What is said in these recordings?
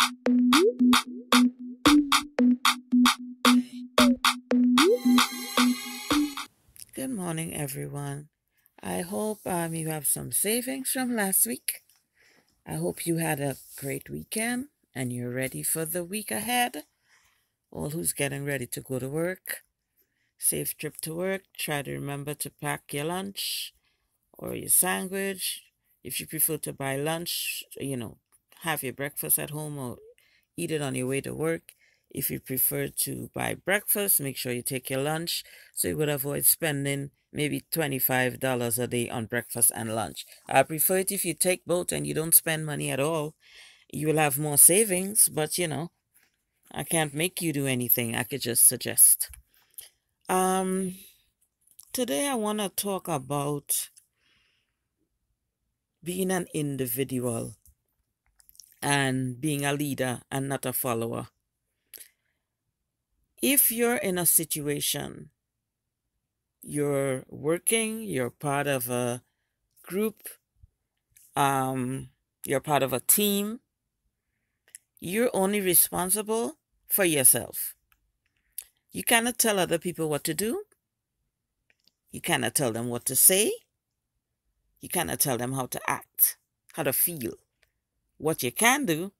Good morning, everyone. I hope you have some savings from last week. I hope you had a great weekend and you're ready for the week ahead. All who's getting ready to go to work, safe trip to work. Try to remember to pack your lunch or your sandwich. If you prefer to buy lunch, have your breakfast at home or eat it on your way to work. If you prefer to buy breakfast, make sure you take your lunch so you would avoid spending maybe $25 a day on breakfast and lunch. I prefer it if you take both and you don't spend money at all. You will have more savings, but I can't make you do anything. I could just suggest. Um, Today I want to talk about being an individual and being a leader and not a follower. If you're in a situation, you're working, you're part of a group, you're part of a team, you're only responsible for yourself. You cannot tell other people what to do. You cannot tell them what to say. You cannot tell them how to act, how to feel. What you can do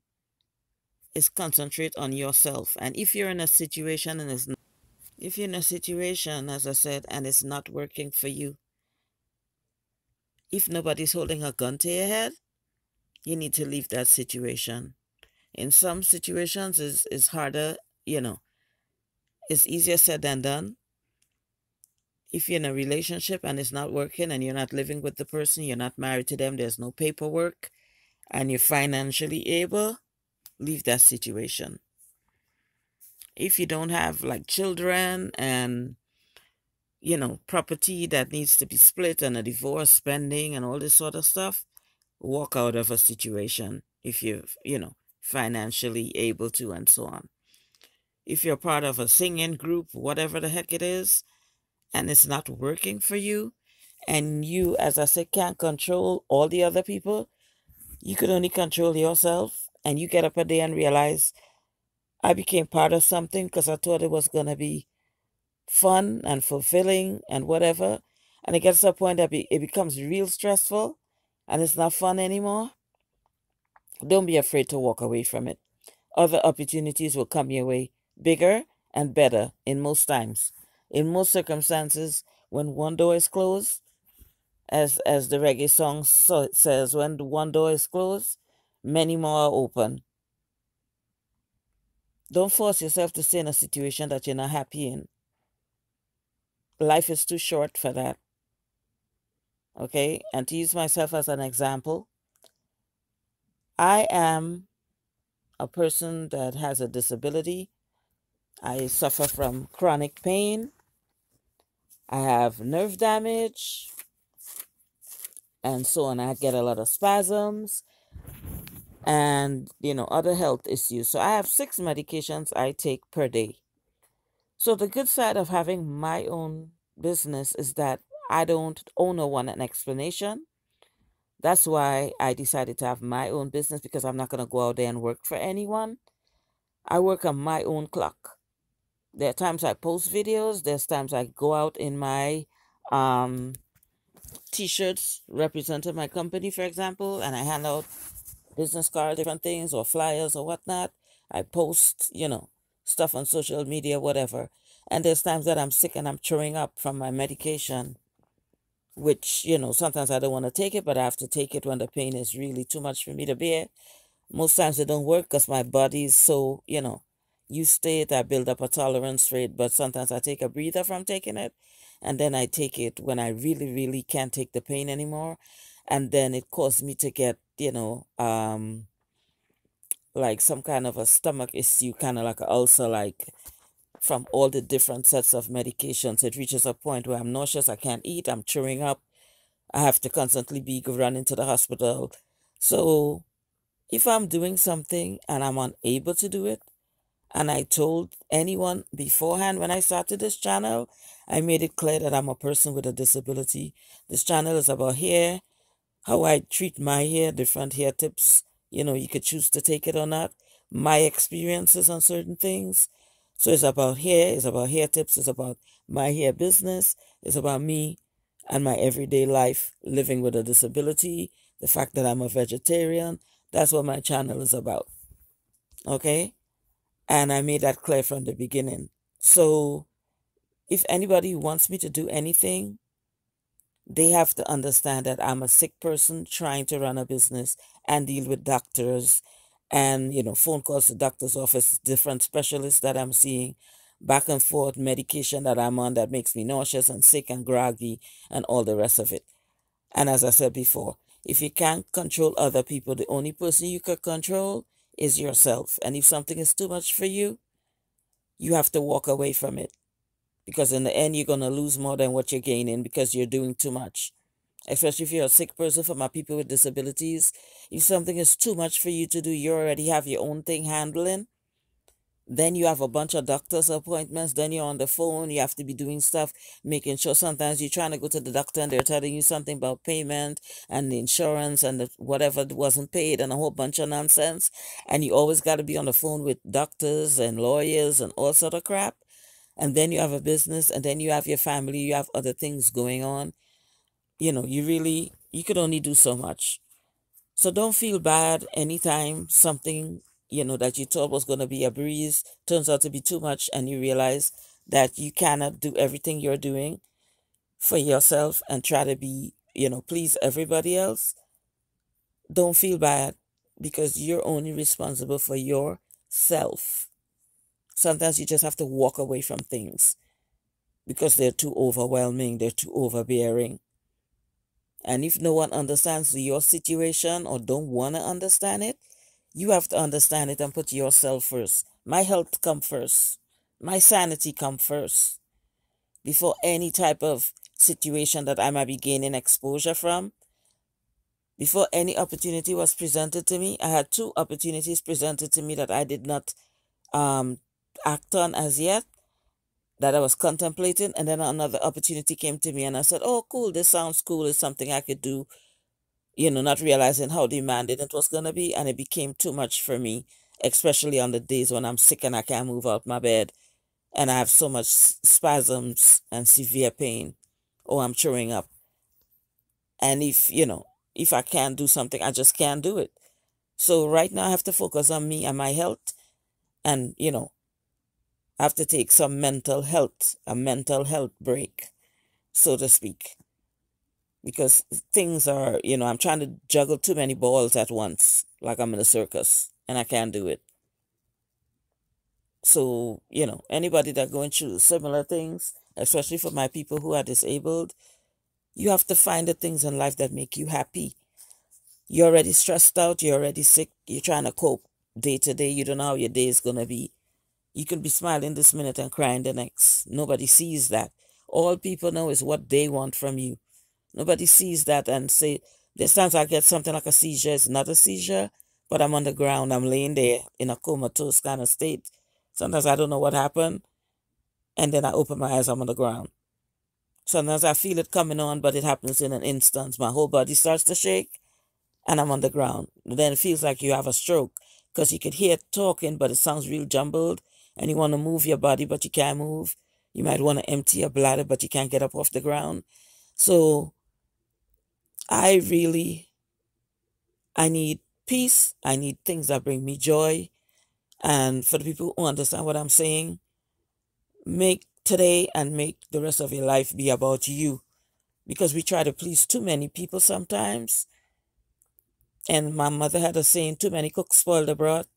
is concentrate on yourself. And if you're in a situation if you're in a situation, as I said, and it's not working for you, if nobody's holding a gun to your head, you need to leave that situation. In some situations, it's harder, it's easier said than done. If you're in a relationship and it's not working and you're not living with the person, you're not married to them, there's no paperwork, and you're financially able, leave that situation. If you don't have like children and property that needs to be split and a divorce spending and all this sort of stuff, walk out of a situation if you're, financially able to and so on. If you're part of a singing group, whatever the heck it is, and it's not working for you, and you, as I said, can't control all the other people, you could only control yourself, and you get up a day and realize, I became part of something because I thought it was going to be fun and fulfilling and whatever, and it gets to a point that it becomes real stressful, and it's not fun anymore. Don't be afraid to walk away from it. Other opportunities will come your way, bigger and better in most times. In most circumstances, when one door is closed, as the reggae song says, when one door is closed, many more are open. Don't force yourself to stay in a situation that you're not happy in. Life is too short for that. Okay? And to use myself as an example, I am a person that has a disability. I suffer from chronic pain. I have nerve damage and so on. I get a lot of spasms and, other health issues. So I have 6 medications I take per day. So the good side of having my own business is that I don't owe no one an explanation. That's why I decided to have my own business, because I'm not going to go out there and work for anyone. I work on my own clock. There are times I post videos. There's times I go out in my T-shirts representing my company, for example, and I hand out business cards, different things, or flyers or whatnot. I post, stuff on social media, whatever. And there's times that I'm sick and I'm throwing up from my medication, which, sometimes I don't want to take it, but I have to take it when the pain is really too much for me to bear. Most times it don't work because my body is so, used to it. I build up a tolerance for it, but sometimes I take a breather from taking it, and then I take it when I really, really can't take the pain anymore. And then it caused me to get, like some kind of a stomach issue, kind of like an ulcer, like from all the different sets of medications. It reaches a point where I'm nauseous, I can't eat, I'm chewing up, I have to constantly be running to the hospital. So if I'm doing something and I'm unable to do it, and I told anyone beforehand when I started this channel, I made it clear that I'm a person with a disability. This channel is about hair, how I treat my hair, different hair tips. You could choose to take it or not. my experiences on certain things. So it's about hair, it's about hair tips, it's about my hair business, it's about me and my everyday life living with a disability, the fact that I'm a vegetarian. That's what my channel is about. Okay? And I made that clear from the beginning. So if anybody wants me to do anything, they have to understand that I'm a sick person trying to run a business and deal with doctors and, phone calls to doctor's office, different specialists that I'm seeing, back and forth, medication that I'm on that makes me nauseous and sick and groggy and all the rest of it. And as I said before, if you can't control other people, the only person you can control is yourself. And if something is too much for you, you have to walk away from it. Because in the end, you're going to lose more than what you're gaining because you're doing too much. Especially if you're a sick person, for my people with disabilities. If something is too much for you to do, you already have your own thing handling. Then you have a bunch of doctor's appointments. Then you're on the phone. You have to be doing stuff, making sure sometimes you're trying to go to the doctor and they're telling you something about payment and the insurance and whatever wasn't paid and a whole bunch of nonsense. And you always got to be on the phone with doctors and lawyers and all sort of crap. And then you have a business, and then you have your family, you have other things going on. You could only do so much. So don't feel bad anytime something, that you thought was going to be a breeze turns out to be too much, and you realize that you cannot do everything you're doing for yourself and try to be, please everybody else. Don't feel bad because you're only responsible for yourself. Sometimes you just have to walk away from things because they're too overwhelming, they're too overbearing. And if no one understands your situation or don't want to understand it, you have to understand it and put yourself first. My health come first. My sanity come first. Before any type of situation that I might be gaining exposure from, before any opportunity was presented to me, I had 2 opportunities presented to me that I did not act on as yet, that I was contemplating, and then another opportunity came to me and I said, oh, cool, this sounds cool, it's something I could do, not realizing how demanding it was going to be, and it became too much for me, especially on the days when I'm sick and I can't move out my bed, and I have so much spasms and severe pain, or I'm throwing up. And if I can't do something, I just can't do it. So right now I have to focus on me and my health, and, I have to take a mental health break, so to speak, because things are, I'm trying to juggle too many balls at once, like I'm in a circus, and I can't do it. So, anybody that going through similar things, especially for my people who are disabled, you have to find the things in life that make you happy. You're already stressed out, you're already sick, you're trying to cope day to day, you don't know how your day is going to be. You can be smiling this minute and crying the next. Nobody sees that. All people know is what they want from you. Nobody sees that and say, there's times I get something like a seizure. It's not a seizure, but I'm on the ground. I'm laying there in a comatose kind of state. Sometimes I don't know what happened, and then I open my eyes, I'm on the ground. Sometimes I feel it coming on, but it happens in an instant. My whole body starts to shake, and I'm on the ground. Then it feels like you have a stroke because you can hear it talking, but it sounds real jumbled, and you want to move your body, but you can't move. You might want to empty your bladder, but you can't get up off the ground. So I need peace. I need things that bring me joy. And for the people who understand what I'm saying, make today and make the rest of your life be about you. Because we try to please too many people sometimes. And my mother had a saying, too many cooks spoil the broth.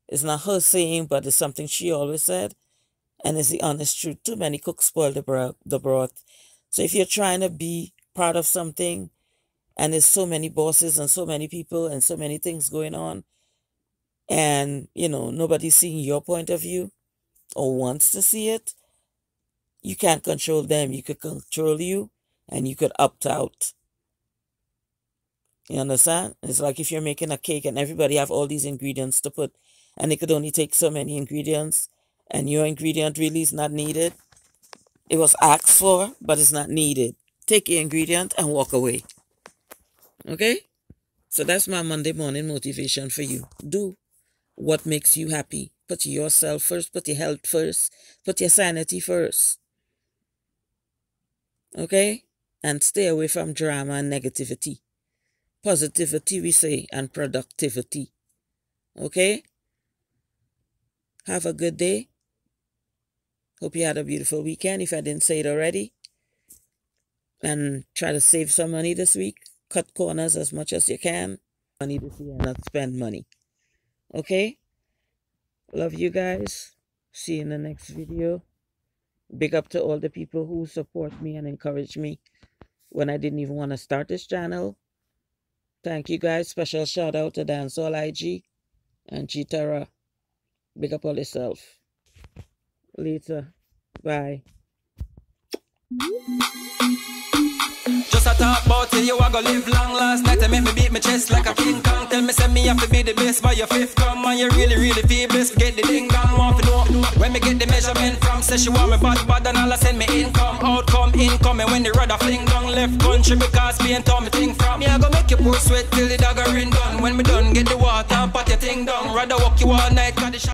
It's not her saying, but it's something she always said. And it's the honest truth. Too many cooks spoil the broth. So if you're trying to be part of something, and there's so many bosses and so many people and so many things going on, and, nobody's seeing your point of view or wants to see it, you can't control them. You could control you, and you could opt out. You understand? It's like if you're making a cake and everybody have all these ingredients to put, and they could only take so many ingredients, and your ingredient really is not needed. It was asked for, but it's not needed. Take your ingredient and walk away. Okay? So that's my Monday morning motivation for you. Do what makes you happy. Put yourself first, put your health first, put your sanity first. Okay? And stay away from drama and negativity. Positivity, we say, and productivity. Okay? Have a good day. Hope you had a beautiful weekend, if I didn't say it already. And try to save some money this week. Cut corners as much as you can. Money this year and not spend money. Okay? Love you guys. See you in the next video. Big up to all the people who support me and encourage me when I didn't even want to start this channel. Thank you guys. Special shout out to Dancehall IG and Chitara. Big up all yourself. Later. Bye. Just a talk about it, you a go live long. Last night I make me beat my chest like a King Kong. Tell me say me have to be the best by your fifth come. And you really feel blessed, get the ding dong. Want to know when me get the measurement from. Say she want me bad and all I send me income. Outcome income and when the rudder fling down. Left country because me and Tommy thing from. Me I go make you pour sweat till the dagger in done. When me done get the water and pat your thing down. Rather walk you all night cause the